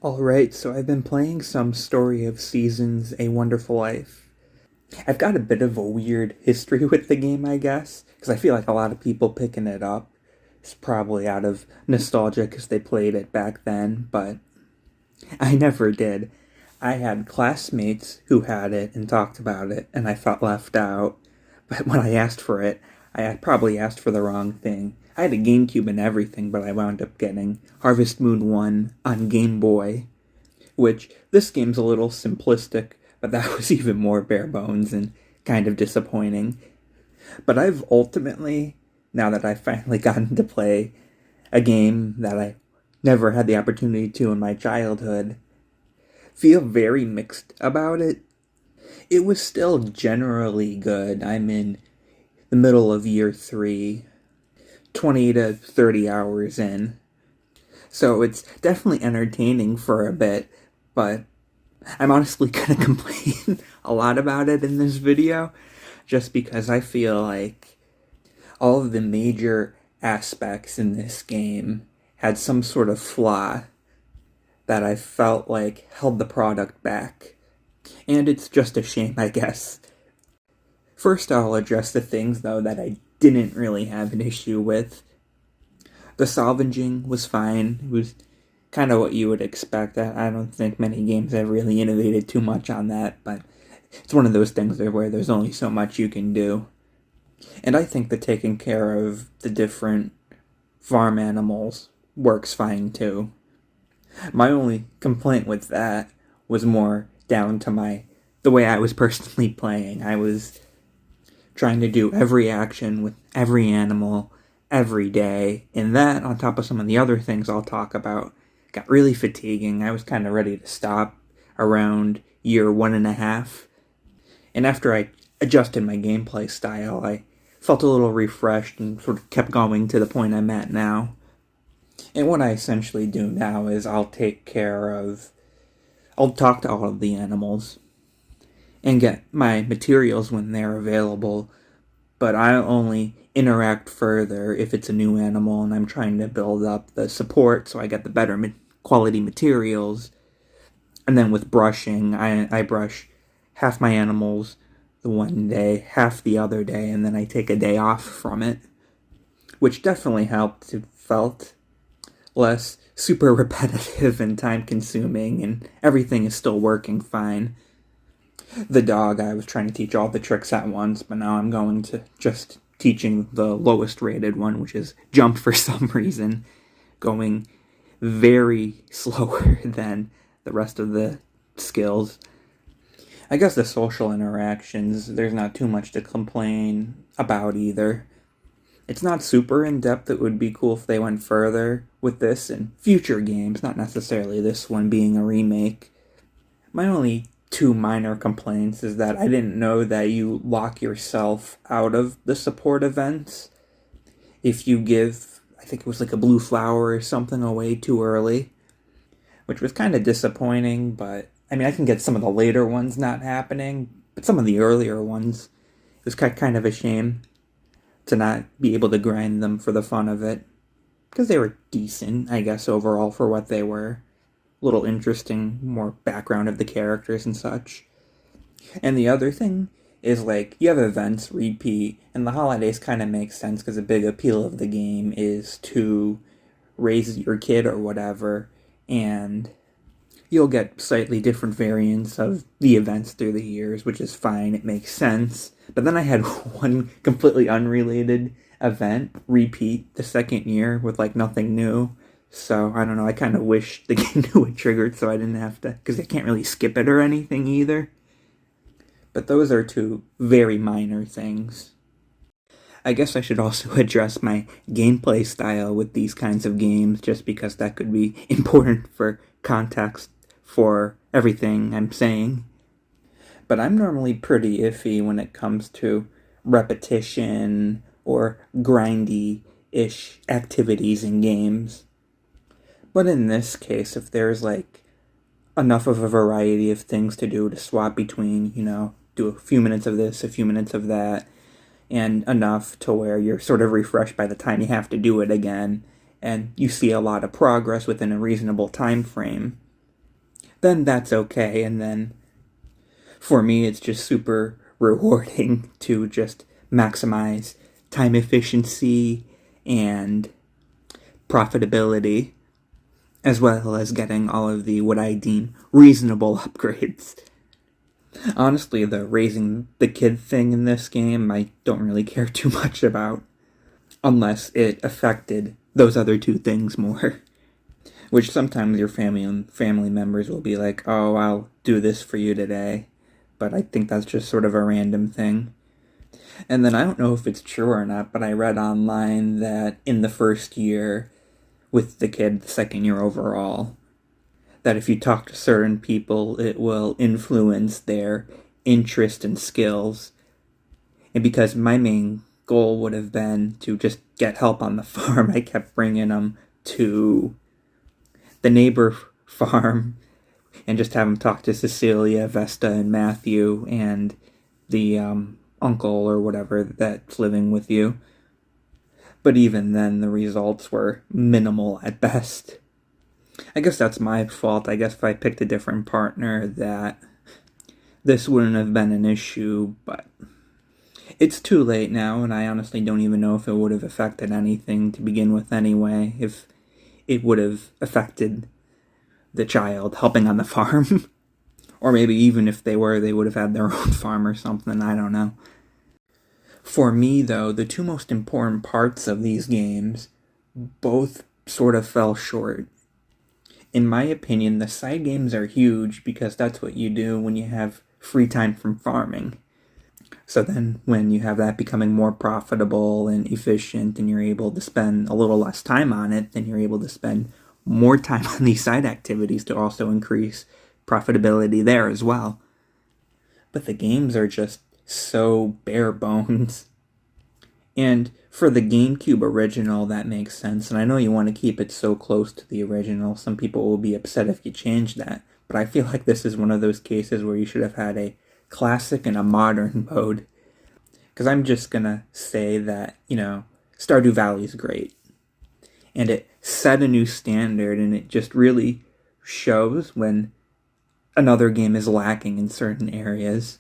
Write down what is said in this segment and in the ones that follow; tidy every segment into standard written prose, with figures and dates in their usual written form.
Alright, so I've been playing some Story of Seasons, A Wonderful Life. I've got a bit of a weird history with the game, I guess, because I feel like a lot of people picking it up is probably out of nostalgia because they played it back then, but I never did. I had classmates who had it and talked about it, and I felt left out. But when I asked for it, I had probably asked for the wrong thing. I had a GameCube and everything, but I wound up getting Harvest Moon 1 on Game Boy, which this game's a little simplistic, but that was even more bare bones and kind of disappointing. But I've ultimately, now that I've finally gotten to play a game that I never had the opportunity to in my childhood, feel very mixed about it. It was still generally good. I'm in the middle of year 3, 20 to 30 hours in. So it's definitely entertaining for a bit, but I'm honestly going to complain a lot about it in this video, just because I feel like all of the major aspects in this game had some sort of flaw that I felt like held the product back. And it's just a shame, I guess. First, I'll address the things, though, that I didn't really have an issue with. The salvaging was fine. It was kind of what you would expect. I don't think many games have really innovated too much on that, but it's one of those things where there's only so much you can do. And I think that taking care of the different farm animals works fine too. My only complaint with that was more down to the way I was personally playing. I was trying to do every action with every animal every day, and that, on top of some of the other things I'll talk about, got really fatiguing. I was kind of ready to stop around year 1.5. And after I adjusted my gameplay style, I felt a little refreshed and sort of kept going to the point I'm at now. And what I essentially do now is I'll talk to all of the animals and get my materials when they're available, but I only interact further if it's a new animal and I'm trying to build up the support so I get the better quality materials. And then with brushing, I brush half my animals the one day, half the other day, and then I take a day off from it, which definitely helped. It felt less super repetitive and time consuming, and everything is still working fine. The dog, I was trying to teach all the tricks at once, but now I'm going to just teaching the lowest rated one, which is jump for some reason, going very slower than the rest of the skills. I guess the social interactions, there's not too much to complain about either. It's not super in-depth. It would be cool if they went further with this in future games, not necessarily this one being a remake. My only two minor complaints is that I didn't know that you lock yourself out of the support events if you give, I think it was like a blue flower or something, away too early, which was kind of disappointing. But I mean, I can get some of the later ones not happening, but some of the earlier ones, it was kind of a shame to not be able to grind them for the fun of it, because they were decent, I guess, overall for what they were. A little interesting, more background of the characters and such. And the other thing is, like, you have events repeat, and the holidays kind of make sense because a big appeal of the game is to raise your kid or whatever, and you'll get slightly different variants of the events through the years, which is fine, it makes sense. But then I had one completely unrelated event repeat the second year with, like, nothing new. So, I don't know, I kind of wish the game knew it triggered so I didn't have to, because I can't really skip it or anything either. But those are two very minor things. I guess I should also address my gameplay style with these kinds of games, just because that could be important for context for everything I'm saying. But I'm normally pretty iffy when it comes to repetition or grindy-ish activities in games. But in this case, if there's like enough of a variety of things to do to swap between, do a few minutes of this, a few minutes of that, and enough to where you're sort of refreshed by the time you have to do it again, and you see a lot of progress within a reasonable time frame, then that's okay. And then for me, it's just super rewarding to just maximize time efficiency and profitability, as well as getting all of the what I deem reasonable upgrades. Honestly, the raising the kid thing in this game, I don't really care too much about, unless it affected those other two things more. Which sometimes your family members will be like, "Oh, I'll do this for you today," but I think that's just sort of a random thing. And then I don't know if it's true or not, but I read online that in the first year with the kid, the second year overall, that if you talk to certain people, it will influence their interest and skills. And because my main goal would have been to just get help on the farm, I kept bringing them to the neighbor farm and just have them talk to Cecilia, Vesta, and Matthew, and the uncle or whatever that's living with you. But even then, the results were minimal at best. I guess that's my fault. I guess if I picked a different partner, that this wouldn't have been an issue, but it's too late now, and I honestly don't even know if it would have affected anything to begin with anyway, if it would have affected the child helping on the farm. Or maybe even if they would have had their own farm or something, I don't know. For me, though, the two most important parts of these games both sort of fell short. In my opinion, the side games are huge because that's what you do when you have free time from farming. So then when you have that becoming more profitable and efficient and you're able to spend a little less time on it, then you're able to spend more time on these side activities to also increase profitability there as well. But the games are just so bare bones. And for the GameCube original, that makes sense. And I know you want to keep it so close to the original. Some people will be upset if you change that. But I feel like this is one of those cases where you should have had a classic and a modern mode. Because I'm just going to say that, Stardew Valley is great. And it set a new standard, and it just really shows when another game is lacking in certain areas.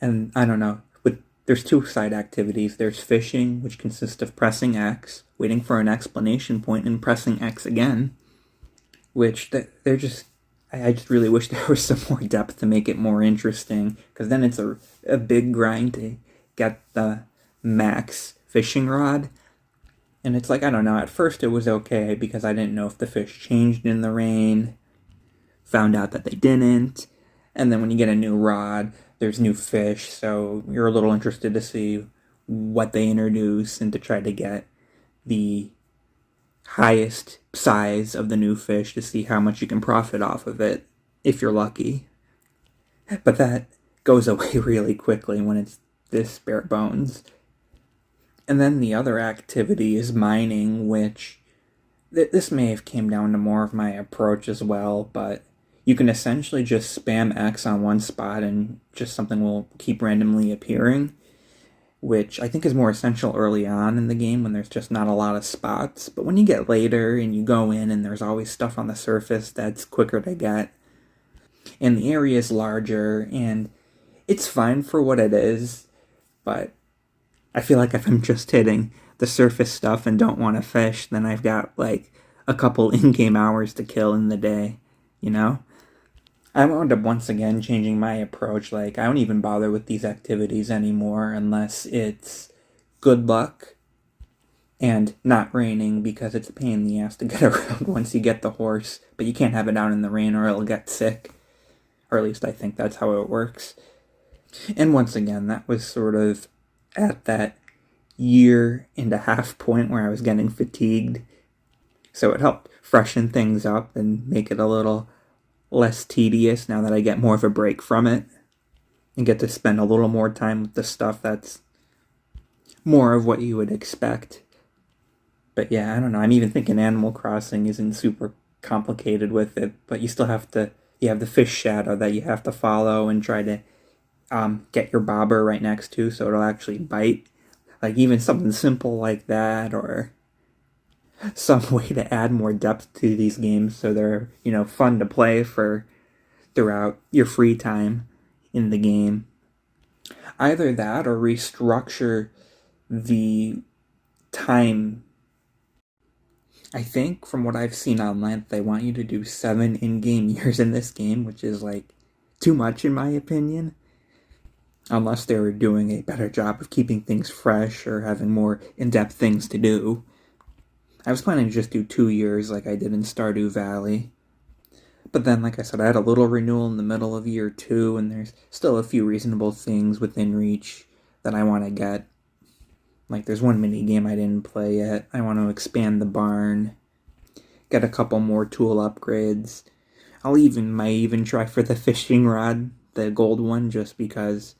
And I don't know, but there's two side activities. There's fishing, which consists of pressing X, waiting for an exclamation point, and pressing X again. Which they're just, I just really wish there was some more depth to make it more interesting. Because then it's a big grind to get the max fishing rod. And it's like, I don't know, at first it was okay because I didn't know if the fish changed in the rain. Found out that they didn't. And then when you get a new rod, there's new fish, so you're a little interested to see what they introduce and to try to get the highest size of the new fish to see how much you can profit off of it, if you're lucky. But that goes away really quickly when it's this bare bones. And then the other activity is mining, which this may have came down to more of my approach as well, but you can essentially just spam X on one spot and just something will keep randomly appearing, which I think is more essential early on in the game when there's just not a lot of spots. But when you get later and you go in and there's always stuff on the surface that's quicker to get, and the area is larger, and it's fine for what it is, but I feel like if I'm just hitting the surface stuff and don't want to fish, then I've got like a couple in-game hours to kill in the day, I wound up once again changing my approach. Like, I don't even bother with these activities anymore unless it's good luck and not raining, because it's a pain in the ass to get around once you get the horse. But you can't have it out in the rain or it'll get sick. Or at least I think that's how it works. And once again, that was sort of at that year and a half point where I was getting fatigued. So it helped freshen things up and make it a little less tedious now that I get more of a break from it and get to spend a little more time with the stuff that's more of what you would expect. But yeah, I don't know. I'm even thinking Animal Crossing isn't super complicated with it, but you still have the fish shadow that you have to follow and try to get your bobber right next to so it'll actually bite. Like even something simple like that, or some way to add more depth to these games so they're, fun to play for throughout your free time in the game. Either that or restructure the time. I think from what I've seen online, they want you to do 7 in-game years in this game, which is like too much in my opinion. Unless they were doing a better job of keeping things fresh or having more in-depth things to do. I was planning to just do 2 years like I did in Stardew Valley. But then, like I said, I had a little renewal in the middle of year 2, and there's still a few reasonable things within reach that I want to get. Like, there's one mini game I didn't play yet. I want to expand the barn, get a couple more tool upgrades. Might even try for the fishing rod, the gold one, just because,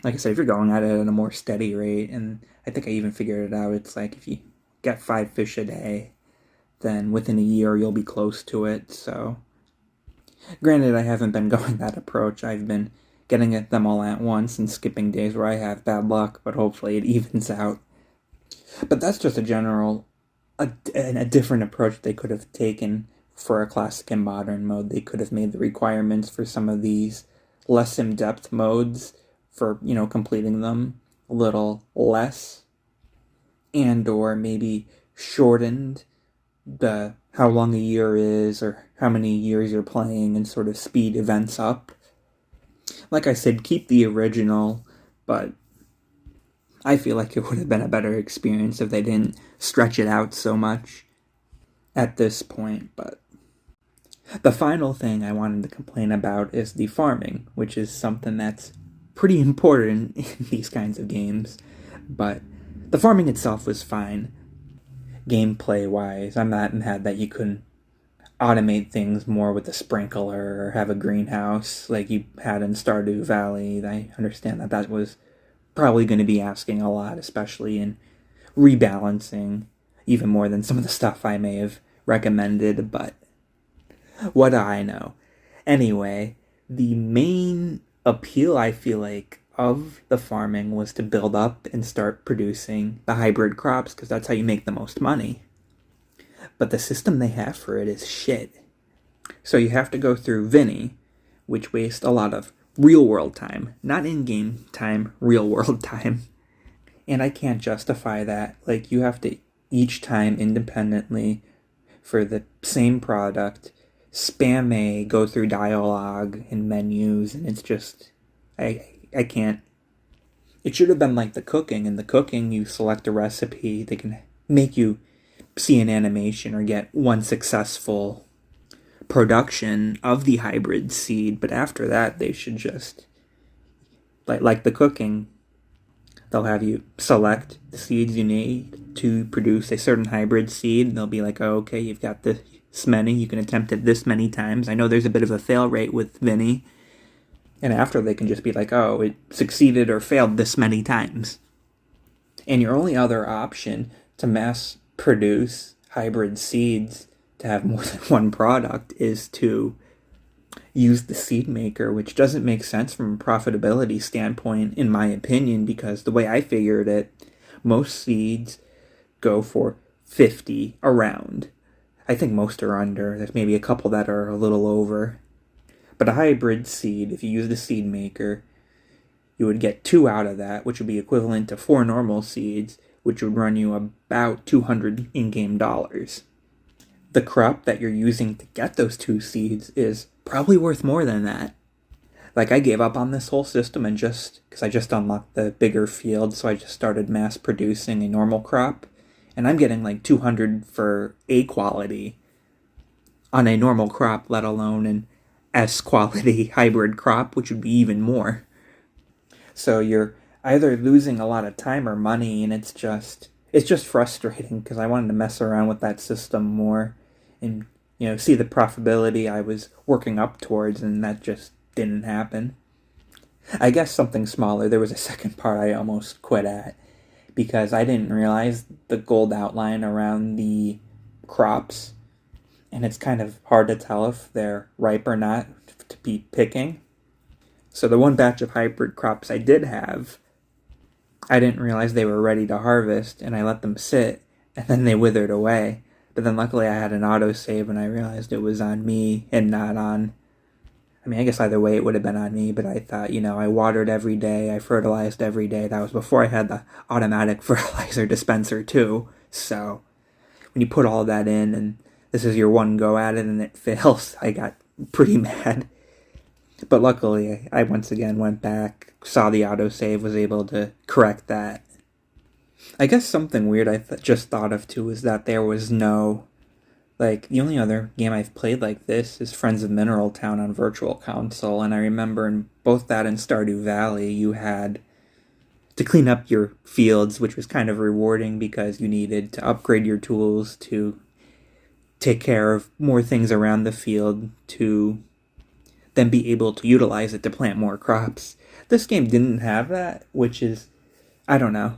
like I said, if you're going at it at a more steady rate, and I think I even figured it out, it's like if you get 5 fish a day, then within a year you'll be close to it. So granted, I haven't been going that approach. I've been getting at them all at once and skipping days where I have bad luck, but hopefully it evens out. But that's just a different approach they could have taken for a classic and modern mode. They could have made the requirements for some of these less in-depth modes for, completing them a little less, and or maybe shortened the how long a year is or how many years you're playing and sort of speed events up. Like I said, keep the original, but I feel like it would have been a better experience if they didn't stretch it out so much at this point. But the final thing I wanted to complain about is the farming, which is something that's pretty important in these kinds of games. But the farming itself was fine. Gameplay-wise, I'm not mad that you couldn't automate things more with a sprinkler or have a greenhouse like you had in Stardew Valley. I understand that was probably going to be asking a lot, especially in rebalancing, even more than some of the stuff I may have recommended, but what do I know? Anyway, the main appeal, I feel like, of the farming was to build up and start producing the hybrid crops, because that's how you make the most money. But the system they have for it is shit. So you have to go through Vinny, which wastes a lot of real-world time. Not in-game time, real-world time. And I can't justify that. Like, you have to each time independently for the same product spam go through dialogue and menus, and it's just I can't. It should have been like the cooking. In the cooking, you select a recipe, they can make you see an animation or get one successful production of the hybrid seed, but after that they should just like the cooking, they'll have you select the seeds you need to produce a certain hybrid seed, and they'll be like, oh, okay, you've got this many, you can attempt it this many times. I know there's a bit of a fail rate with Vinny, and after they can just be like, oh, it succeeded or failed this many times. And your only other option to mass produce hybrid seeds to have more than one product is to use the seed maker, which doesn't make sense from a profitability standpoint, in my opinion, because the way I figured it, most seeds go for 50 around. I think most are under. There's maybe a couple that are a little over. But a hybrid seed, if you use the seed maker, you would get 2 out of that, which would be equivalent to 4 normal seeds, which would run you about $200 in-game dollars. The crop that you're using to get those 2 seeds is probably worth more than that. Like, I gave up on this whole system and because I just unlocked the bigger field, so I just started mass producing a normal crop, and I'm getting like 200 for A quality on a normal crop, let alone an S quality hybrid crop, which would be even more. So you're either losing a lot of time or money, and it's just frustrating, because I wanted to mess around with that system more and see the profitability I was working up towards, and that just didn't happen. I guess something smaller, there was a second part I almost quit at, because I didn't realize the gold outline around the crops, and it's kind of hard to tell if they're ripe or not to be picking. So the one batch of hybrid crops I did have, I didn't realize they were ready to harvest, and I let them sit, and then they withered away. But then luckily I had an autosave and I realized it was on me and not on. I mean, I guess either way it would have been on me, but I thought, I watered every day, I fertilized every day. That was before I had the automatic fertilizer dispenser, too. So, when you put all that in and this is your one go at it and it fails, I got pretty mad. But luckily, I once again went back, saw the autosave, was able to correct that. I guess something weird I just thought of too is that there was no. Like, the only other game I've played like this is Friends of Mineral Town on Virtual Console, and I remember in both that and Stardew Valley, you had to clean up your fields, which was kind of rewarding because you needed to upgrade your tools to take care of more things around the field to then be able to utilize it to plant more crops. This game didn't have that, which is, I don't know.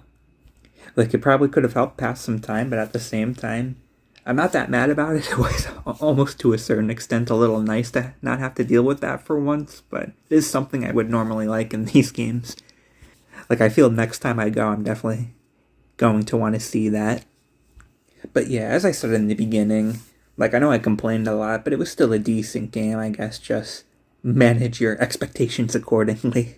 Like, it probably could have helped pass some time, but at the same time, I'm not that mad about it. It was almost to a certain extent a little nice to not have to deal with that for once, but it is something I would normally like in these games. Like, I feel next time I go, I'm definitely going to want to see that. But yeah, as I said in the beginning, like, I know I complained a lot, but it was still a decent game, I guess. Just manage your expectations accordingly.